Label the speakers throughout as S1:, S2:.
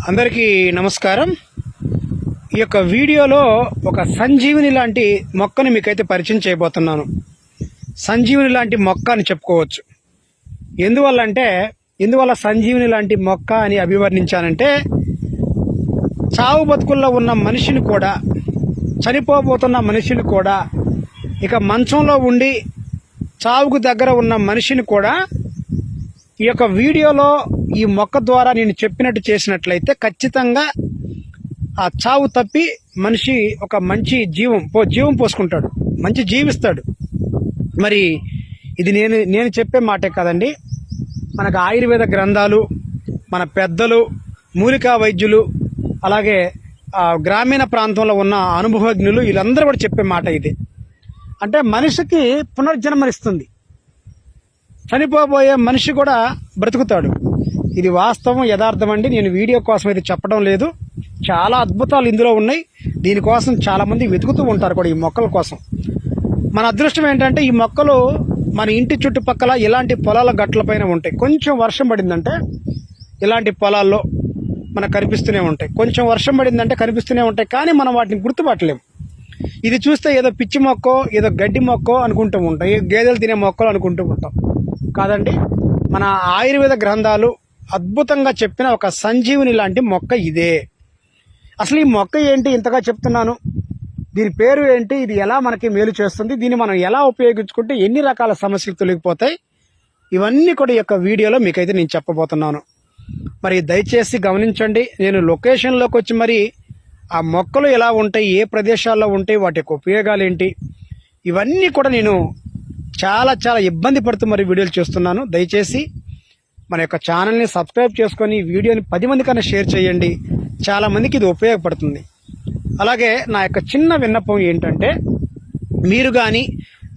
S1: అందరికీ నమస్కారం. ఈ యొక్క వీడియోలో ఒక సంజీవిని లాంటి మొక్కని మీకైతే పరిచయం చేయబోతున్నాను. సంజీవిని లాంటి మొక్క అని చెప్పుకోవచ్చు. ఎందువల్ల సంజీవిని లాంటి మొక్క అని అభివర్ణించానంటే, చావు బతుకుల్లో ఉన్న మనిషిని కూడా, చనిపోబోతున్న మనిషిని కూడా, ఇక మంచంలో ఉండి చావుకు దగ్గర ఉన్న మనిషిని కూడా ఈ యొక్క వీడియోలో ఈ మొక్క ద్వారా నేను చెప్పినట్టు చేసినట్లయితే ఖచ్చితంగా ఆ చావు తప్పి మనిషి ఒక మంచి జీవం పోసుకుంటాడు, మంచి జీవిస్తాడు. మరి ఇది నేను చెప్పే మాటే కాదండి. మనకు ఆయుర్వేద గ్రంథాలు, మన పెద్దలు, మూలికా వైద్యులు, అలాగే గ్రామీణ ప్రాంతంలో ఉన్న అనుభవజ్ఞులు వీళ్ళందరూ కూడా చెప్పే మాట ఇది. అంటే మనిషికి పునర్జన్మనిస్తుంది. చనిపోబోయే మనిషి కూడా బ్రతుకుతాడు. ఇది వాస్తవం, యథార్థం అండి. నేను వీడియో కోసం అయితే చెప్పడం లేదు. చాలా అద్భుతాలు ఇందులో ఉన్నాయి. దీనికోసం చాలా మంది వెతుకుతూ ఉంటారు కూడా ఈ మొక్కల కోసం. మన అదృష్టం ఏంటంటే ఈ మొక్కలు మన ఇంటి చుట్టుపక్కల ఇలాంటి పొలాల గట్లపైన ఉంటాయి. కొంచెం వర్షం పడిందంటే ఇలాంటి పొలాల్లో మనకు కనిపిస్తూనే ఉంటాయి. కొంచెం వర్షం పడిందంటే కనిపిస్తూనే ఉంటాయి, కానీ మనం వాటిని గుర్తుపట్టలేము. ఇది చూస్తే ఏదో పిచ్చి మొక్కో, ఏదో గడ్డి మొక్కో అనుకుంటూ ఉంటాం, గేదెలు తినే మొక్కలు అనుకుంటూ ఉంటాం. కాదండి, మన ఆయుర్వేద గ్రంథాలు అద్భుతంగా చెప్పిన ఒక సంజీవిని లాంటి మొక్క ఇదే. అసలు ఈ మొక్క ఏంటి ఇంతగా చెప్తున్నాను, దీని పేరు ఏంటి, ఇది ఎలా మనకి మేలు చేస్తుంది, దీన్ని మనం ఎలా ఉపయోగించుకుంటే ఎన్ని రకాల సమస్యలు తొలగిపోతాయి, ఇవన్నీ కూడా ఈ యొక్క వీడియోలో మీకైతే నేను చెప్పబోతున్నాను. మరి దయచేసి గమనించండి. నేను లొకేషన్లోకి వచ్చి మరి ఆ మొక్కలు ఎలా ఉంటాయి, ఏ ప్రదేశాల్లో ఉంటాయి, వాటి యొక్క ఉపయోగాలు ఏంటి, ఇవన్నీ కూడా నేను చాలా ఇబ్బంది పడుతూ మరి వీడియోలు చేస్తున్నాను. దయచేసి మన యొక్క ఛానల్ని సబ్స్క్రైబ్ చేసుకొని వీడియోని 10 మంది కన్నా షేర్ చేయండి. చాలా మందికి ఇది ఉపయోగపడుతుంది. అలాగే నా యొక్క చిన్న విన్నపం ఏంటంటే, మీరు కానీ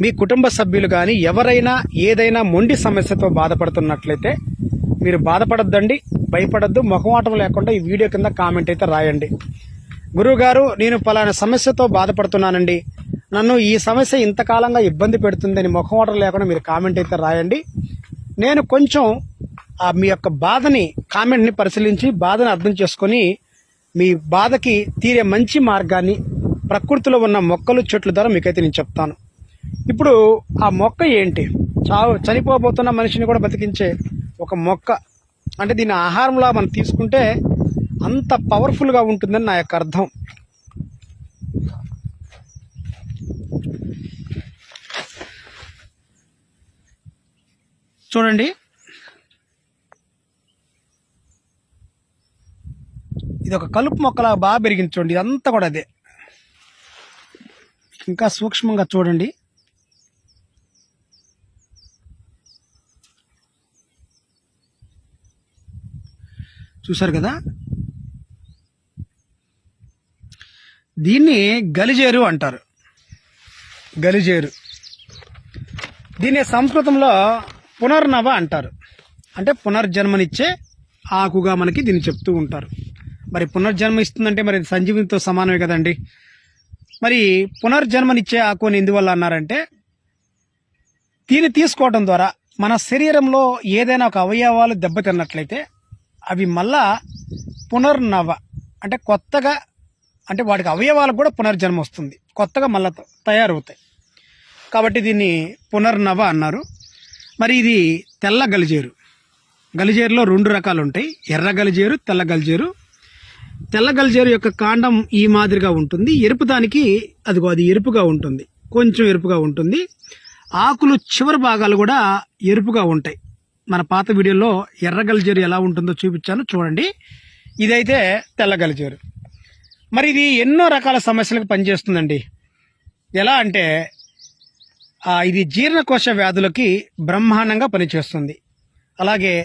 S1: మీ కుటుంబ సభ్యులు కానీ ఎవరైనా ఏదైనా మొండి సమస్యతో బాధపడుతున్నట్లయితే మీరు బాధపడద్దండి, భయపడద్దు. మొహమాటం లేకుండా ఈ వీడియో కింద కామెంట్ అయితే రాయండి. గురువుగారు, నేను పలానా సమస్యతో బాధపడుతున్నానండి, నన్ను ఈ సమస్య ఇంతకాలంగా ఇబ్బంది పెడుతుందని మొహమాటం లేకుండా మీరు కామెంట్ అయితే రాయండి. నేను కొంచెం మీ యొక్క బాధని, కామెంట్ని పరిశీలించి బాధను అర్థం చేసుకొని మీ బాధకి తీరే మంచి మార్గాన్ని ప్రకృతిలో ఉన్న మొక్కలు, చెట్ల ద్వారా మీకైతే నేను చెప్తాను. ఇప్పుడు ఆ మొక్క ఏంటి? చనిపోబోతున్న మనిషిని కూడా బతికించే ఒక మొక్క. అంటే దీని ఆహారంలా మనం తీసుకుంటే అంత పవర్ఫుల్గా ఉంటుందని నా యొక్క అర్థం. చూడండి, ఇది ఒక కలుపు మొక్కలా బాగా పెరిగింది. చూడండి, ఇదంతా కూడా అదే. ఇంకా సూక్ష్మంగా చూడండి. చూసారు కదా, దీన్ని గలిజేరు అంటారు. గలిజేరు, దీన్ని సంస్కృతంలో పునర్నవ అంటారు. అంటే పునర్జన్మనిచ్చే ఆకుగా మనకి దీన్ని చెప్తూ ఉంటారు. మరి పునర్జన్మ ఇస్తుందంటే మరి సంజీవినితో సమానమే కదండి. మరి పునర్జన్మనిచ్చే ఆకు అని ఎందువల్ల అన్నారంటే, దీన్ని తీసుకోవడం ద్వారా మన శరీరంలో ఏదైనా ఒక అవయవాలు దెబ్బతిన్నట్లయితే అవి మళ్ళా పునర్నవ, అంటే కొత్తగా, అంటే వాటికి అవయవాలకు కూడా పునర్జన్మ వస్తుంది, కొత్తగా మళ్ళా తయారవుతాయి. కాబట్టి దీన్ని పునర్నవ అన్నారు. మరి ఇది తెల్ల గలిజేరు. గలిజేరులో 2 రకాలు ఉంటాయి, ఎర్ర గలిజేరు, తెల్ల గలిజేరు. తెల్ల గలిజేరు యొక్క కాండం ఈ మాదిరిగా ఉంటుంది. ఎరుపు దానికి అది ఎరుపుగా ఉంటుంది, కొంచెం ఎరుపుగా ఉంటుంది. ఆకులు చివరి భాగాలు కూడా ఎరుపుగా ఉంటాయి. మన పాత వీడియోలో ఎర్ర గలిజేరు ఎలా ఉంటుందో చూపించాను, చూడండి. ఇదైతే తెల్ల గలిజేరు. మరి ఇది ఎన్నో రకాల సమస్యలకు పనిచేస్తుందండి. ఎలా అంటే, ఇది జీర్ణకోశ వ్యాధులకి బ్రహ్మాండంగా పనిచేస్తుంది. అలాగే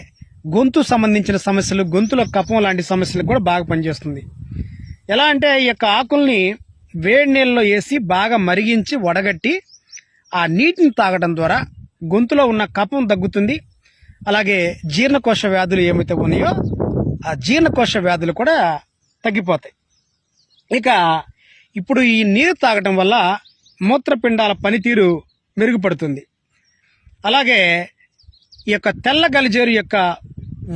S1: గొంతు సంబంధించిన సమస్యలు, గొంతులో కఫం లాంటి సమస్యలకు కూడా బాగా పనిచేస్తుంది. ఎలా అంటే, ఈ యొక్క ఆకుల్ని వేడి నీళ్ళలో వేసి బాగా మరిగించి వడగట్టి ఆ నీటిని తాగడం ద్వారా గొంతులో ఉన్న కఫం తగ్గుతుంది. అలాగే జీర్ణకోశ వ్యాధులు ఏమైతే ఉన్నాయో ఆ జీర్ణకోశ వ్యాధులు కూడా తగ్గిపోతాయి. ఇక ఇప్పుడు ఈ నీరు తాగడం వల్ల మూత్రపిండాల పనితీరు మెరుగుపడుతుంది. అలాగే ఈ యొక్క తెల్ల గలిజేరు యొక్క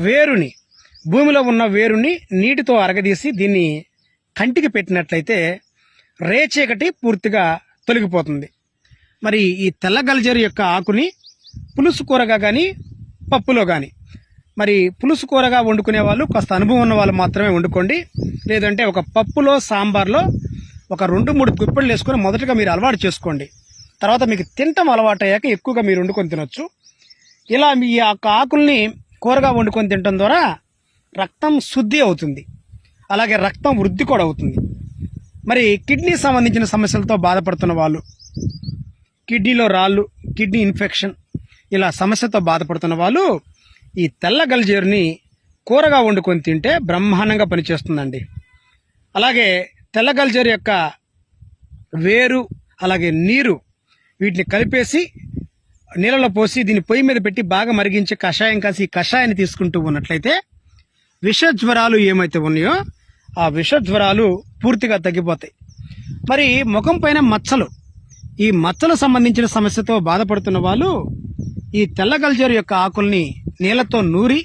S1: వేరుని భూమిలో ఉన్న వేరుని నీటితో అరగదీసి దీన్ని కంటికి పెట్టినట్లయితే రేచీకటి పూర్తిగా తొలగిపోతుంది. మరి ఈ తెల్ల గల్జేరు యొక్క ఆకుని పులుసు కూరగా కానీ పప్పులో కానీ, మరి పులుసు కూరగా వండుకునే వాళ్ళు కాస్త అనుభవం ఉన్న వాళ్ళు మాత్రమే వండుకోండి. లేదంటే ఒక పప్పులో సాంబార్లో ఒక 2-3 గుప్పెళ్ళు వేసుకొని మొదటగా మీరు అలవాటు చేసుకోండి. తర్వాత మీకు తినటం అలవాటు అయ్యాక ఎక్కువగా మీరు వండుకొని తినొచ్చు. ఇలా మీ ఆకుల్ని కూరగా వండుకొని తినడం ద్వారా రక్తం శుద్ధి అవుతుంది, అలాగే రక్తం వృద్ధి కూడా అవుతుంది. మరి కిడ్నీ సంబంధించిన సమస్యలతో బాధపడుతున్న వాళ్ళు, కిడ్నీలో రాళ్ళు, కిడ్నీ ఇన్ఫెక్షన్ ఇలా సమస్యతో బాధపడుతున్న వాళ్ళు ఈ తెల్ల గల్జేరుని కూరగా వండుకొని తింటే బ్రహ్మాండంగా పనిచేస్తుందండి. అలాగే తెల్ల గల్జేరు యొక్క వేరు అలాగే నీరు వీటిని కలిపేసి నీళ్ళలో పోసి దీన్ని పొయ్యి మీద పెట్టి బాగా మరిగించి కషాయం కాసి ఈ కషాయాన్ని తీసుకుంటూ ఉన్నట్లయితే విష జ్వరాలు ఏమైతే ఉన్నాయో ఆ విష జ్వరాలు పూర్తిగా తగ్గిపోతాయి. మరి ముఖం పైన మచ్చలు, ఈ మచ్చలకు సంబంధించిన సమస్యతో బాధపడుతున్న వాళ్ళు ఈ తెల్ల గల్జేరు యొక్క ఆకుల్ని నీళ్లతో నూరి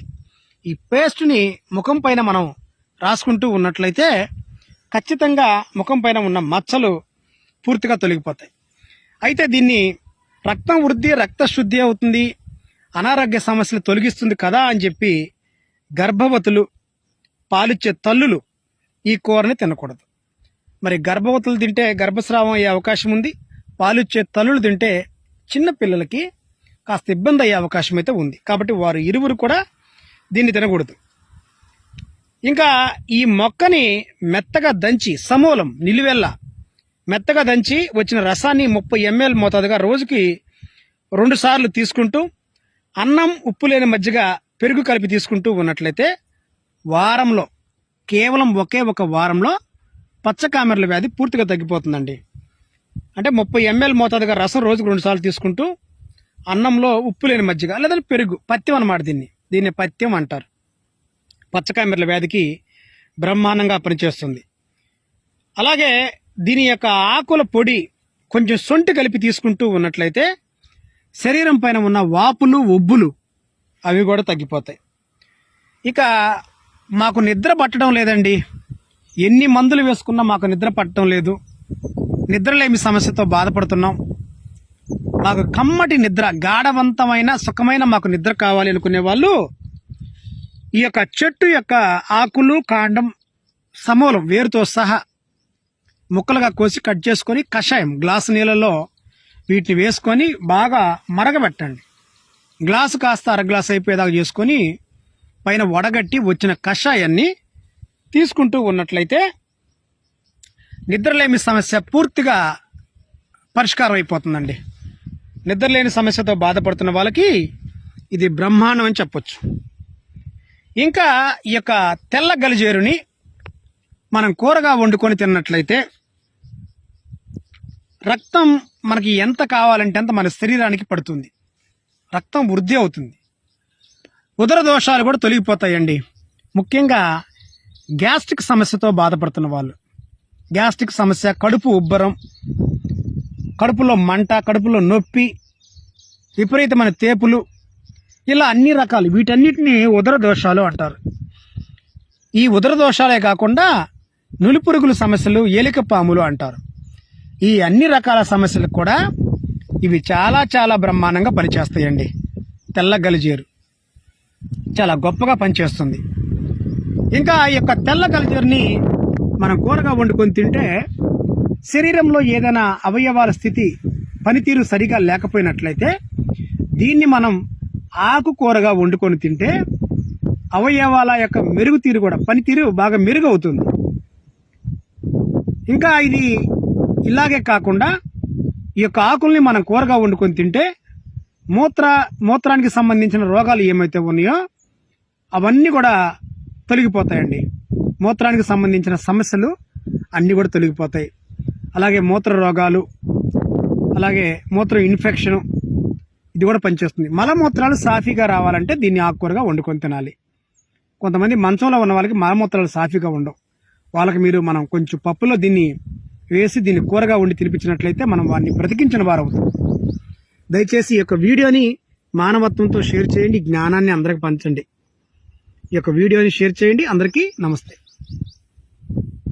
S1: ఈ పేస్ట్ని ముఖం పైన మనం రాసుకుంటూ ఉన్నట్లయితే ఖచ్చితంగా ముఖం పైన ఉన్న మచ్చలు పూర్తిగా తొలగిపోతాయి. అయితే దీన్ని రక్తం వృద్ధి, రక్త శుద్ధి అవుతుంది, అనారోగ్య సమస్యలు తొలగిస్తుంది కదా అని చెప్పి గర్భవతులు, పాలిచ్చే తల్లులు ఈ కూరని తినకూడదు. మరి గర్భవతులు తింటే గర్భస్రావం అయ్యే అవకాశం ఉంది. పాలిచ్చే తల్లులు తింటే చిన్న పిల్లలకి కాస్త ఇబ్బంది అయ్యే అవకాశం అయితే ఉంది. కాబట్టి వారు ఇరువురు కూడా దీన్ని తినకూడదు. ఇంకా ఈ మొక్కని మెత్తగా దంచి సమూలం నిలువెల్లా మెత్తగా దంచి వచ్చిన రసాన్ని 30 ml మోతాదుగా రోజుకి 2 సార్లు తీసుకుంటూ అన్నం, ఉప్పు లేని మజ్జిగ, పెరుగు కలిపి తీసుకుంటూ ఉన్నట్లయితే వారంలో, కేవలం ఒకే ఒక వారంలో పచ్చకామెర్ల వ్యాధి పూర్తిగా తగ్గిపోతుందండి. అంటే 30 ml మోతాదుగా రసం రోజుకు 2 సార్లు తీసుకుంటూ అన్నంలో ఉప్పు లేని మజ్జిగ లేదా పెరుగు, పథ్యం అన్నమాట. దీన్ని పథ్యం అంటారు. పచ్చకామెర్ల వ్యాధికి బ్రహ్మాండంగా పనిచేస్తుంది. అలాగే దీని యొక్క ఆకుల పొడి కొంచెం సొంటి కలిపి తీసుకుంటూ ఉన్నట్లయితే శరీరం పైన ఉన్న వాపులు, ఒబ్బులు అవి కూడా తగ్గిపోతాయి. ఇక మాకు నిద్ర పట్టడం లేదండి, ఎన్ని మందులు వేసుకున్నా మాకు నిద్ర పట్టడం లేదు, నిద్రలేమి సమస్యతో బాధపడుతున్నాం, మాకు కమ్మటి నిద్ర, గాఢవంతమైన సుఖమైన మాకు నిద్ర కావాలి అనుకునే వాళ్ళు ఈ యొక్క చెట్టు యొక్క ఆకులు, కాండం, సమూలం వేరుతో సహా ముక్కలుగా కోసి కట్ చేసుకొని కషాయం గ్లాసు నీళ్ళలో వీటిని వేసుకొని బాగా మరగబెట్టండి. గ్లాసు కాస్త అర గ్లాసు అయిపోయేదాకా చేసుకొని పైన వడగట్టి వచ్చిన కషాయాన్ని తీసుకుంటూ ఉన్నట్లయితే నిద్రలేమి సమస్య పూర్తిగా పరిష్కారం అయిపోతుందండి. నిద్రలేని సమస్యతో బాధపడుతున్న వాళ్ళకి ఇది బ్రహ్మాండం అని చెప్పొచ్చు. ఇంకా ఈ యొక్క తెల్ల గలిజేరుని మనం కూరగా వండుకొని తిన్నట్లయితే రక్తం మనకి ఎంత కావాలంటే అంత మన శరీరానికి పడుతుంది, రక్తం వృద్ధి అవుతుంది, ఉదర దోషాలు కూడా తొలగిపోతాయండి. ముఖ్యంగా గ్యాస్ట్రిక్ సమస్యతో బాధపడుతున్న వాళ్ళు, గ్యాస్ట్రిక్ సమస్య, కడుపు ఉబ్బరం, కడుపులో మంట, కడుపులో నొప్పి, విపరీతమైన తేపులు, ఇలా అన్ని రకాలు, వీటన్నిటిని ఉదర దోషాలు అంటారు. ఈ ఉదర దోషాలే కాకుండా నులిపురుగుల సమస్యలు, ఏలిక పాములు అంటారు. ఈ అన్ని రకాల సమస్యలకు కూడా ఇవి చాలా చాలా బ్రహ్మాండంగా పనిచేస్తాయండి. తెల్ల గలిజేరు చాలా గొప్పగా పనిచేస్తుంది. ఇంకా ఈ యొక్క తెల్ల గలిజేరుని మనం కూరగా వండుకొని తింటే శరీరంలో ఏదైనా అవయవాల స్థితి, పనితీరు సరిగా లేకపోయినట్లయితే దీన్ని మనం ఆకుకూరగా వండుకొని తింటే అవయవాల యొక్క మెరుగుతీరు కూడా, పనితీరు బాగా మెరుగవుతుంది. ఇంకా ఇది ఇలాగే కాకుండా ఈ యొక్క ఆకుల్ని మనం కూరగా వండుకొని తింటే మూత్రానికి సంబంధించిన రోగాలు ఏమైతే ఉన్నాయో అవన్నీ కూడా తొలగిపోతాయండి. మూత్రానికి సంబంధించిన సమస్యలు అన్నీ కూడా తొలగిపోతాయి. అలాగే మూత్ర రోగాలు, అలాగే మూత్ర ఇన్ఫెక్షను ఇది కూడా పనిచేస్తుంది. మలమూత్రాలు సాఫీగా రావాలంటే దీన్ని ఆకుకూరగా వండుకొని తినాలి. కొంతమంది మంచంలో ఉన్న వాళ్ళకి మలమూత్రాలు సాఫీగా ఉండవు, వాళ్ళకి మనం కొంచెం పప్పులో దీన్ని వేసి దీన్ని కూరగా వండి తినిపించినట్లయితే మనం వారిని బ్రతికించిన వారు అవుతాం. దయచేసి ఈ యొక్క వీడియోని మానవత్వంతో షేర్ చేయండి, జ్ఞానాన్ని అందరికి పంచండి. ఈ యొక్క వీడియోని షేర్ చేయండి. అందరికీ నమస్తే.